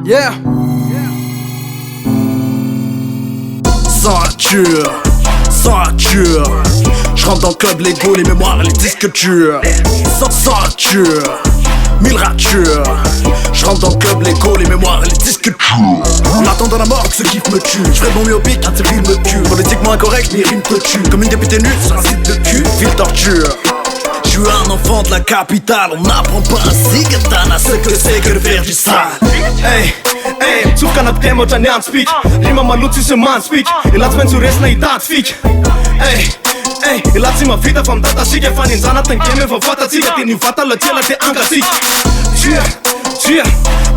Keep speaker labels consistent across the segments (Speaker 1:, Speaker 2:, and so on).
Speaker 1: Yeah. Sans acture, j'rentre dans le club Lego, les mémoires et les disques durs. Sans acture, 1000 ratures. J'rentre dans le club Lego, les mémoires et les disques durs. En attendant la mort, que ce kiff me tue. J'fais bon myopique, un tir me tue. Politiquement incorrect, mes rimes te tuent. Comme une députée nue sur un site de cul, ville torture. Je suis un enfant de la capitale, on n'apprend pas ainsi katana ce que c'est que de faire du sale.
Speaker 2: Hey, hey, zoek aan het game wat jij aan het speak. Rima maar loet tussen man speak. Je laat mensen rest naar je daad fiek. Hey, hey, je laat zien mijn vida van data chic. Je van in zana ten game van fata ziek. Het in uw fata le tjela te anga ziek. Tjia,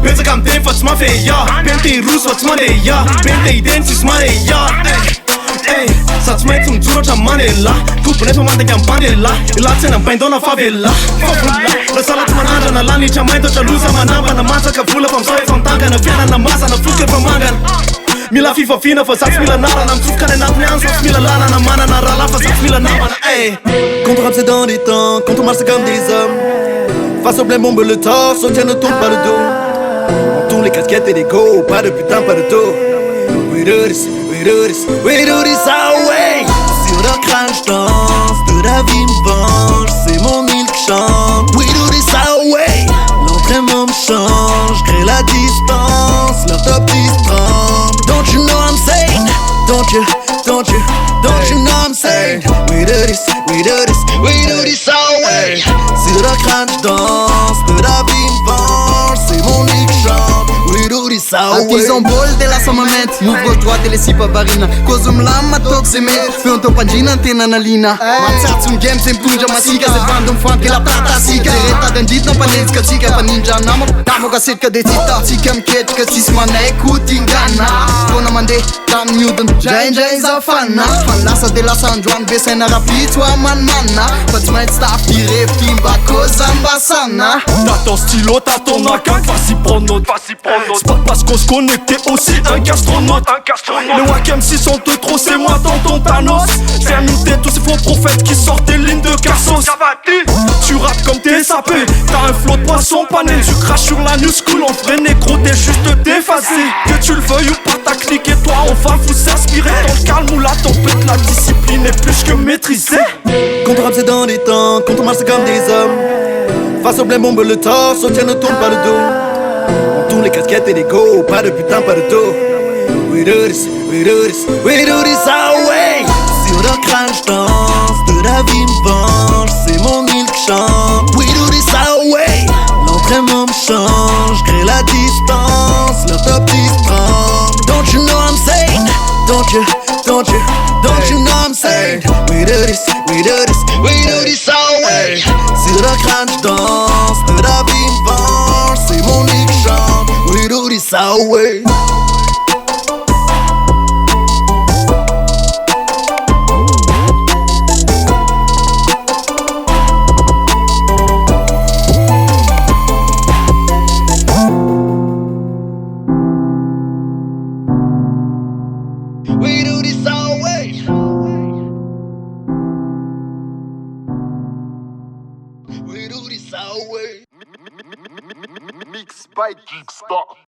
Speaker 2: pensa que am tempo faz mafia, ja. Pente in roes wat smane, ja. Pente identis mane, ja. Hey, sați mai țum țuro cea manela. Cu puneți mă de campanela. E la țena pai dona favela. Lăsa la țmananja na lani cea mai tocha luza manamba na masa că fula fam soare fam tanga na fiana na masa na fuke fam mangan. Mila FIFA fina fă sați mila nara na mțuf care na pnean sos mila lana na mana na rala fă sați mila naba na hey.
Speaker 1: Quand on rappe c'est dans les temps, quand on marche c'est comme des hommes. Face au blême bombe le torse, on tient ne tourne pas le dos. On tourne les casquettes et les go, pas de putain, pas de dos. We do this, we do this, we do this our way. Sur le crâne j'danse, de la vie me venge, c'est mon île qui chante. We do this our way. L'entraînement me change, crée la distance, leur top 10 tremble. Don't you know I'm saying? Don't you know I'm saying? We do this, we do this, we do this our way. Sur le crâne j'danse, de la vie me venge, c'est mon île qui chante. We do this our way. Atizam bol de la somament, move toate le sipa barina. Cozum lama tot semen, fă un topagina antena na lina. Manțați un game, se împunge masica, se bandă un fan che la tata sica. Reta dendit na panez că țica pa ninja namo ga set de zita. Țicam catch că sis manai cu tingana. Până mande tam Newton, giant za fana. Fan lasa de la San Juan, vese na rapid wa man manna. Făți mai staff direct timba cosa ambasana.
Speaker 2: T'as ton stylo, t'as ton AK, vas-y prends note. C'est pas parce qu'on se connecte, t'es aussi un gastronaute. Les Wack MC sont de trop, c'est moi tonton Thanos. Terminé tous ces faux prophètes qui sortent des lignes de Carsos. Tu rappes comme t'es sapé, t'as un flot de poisson pané. Tu craches sur la new school, en vrai négro, t'es juste déphasé. Que tu le veuilles ou pas, ta clique et toi, on va vous s'inspirer. Dans le calme ou la tempête, la discipline est plus que maîtrisée.
Speaker 1: Quand on rappe c'est dans les temps, quand on marche c'est comme des hommes. Face au blême bombe le torse, on tient ne tourne pas le dos. On tourne les casquettes et les go, pas de putain, pas de dos. We do this, we do this, we do this our way. Sur le crâne j'danse, de la vie me venge, c'est mon île qui chante. We do this our way. L'entraînement me change, crée la distance, leur top 10 tremble. Don't you know I'm saying? Don't you know I'm saying? We do this, we do this, we do this our way. Sur le crâne j'danse, de la vie me venge, c'est mon île qui chante. We do this our way. We do this our way. We do this our way.
Speaker 3: Mixed by Geekstar.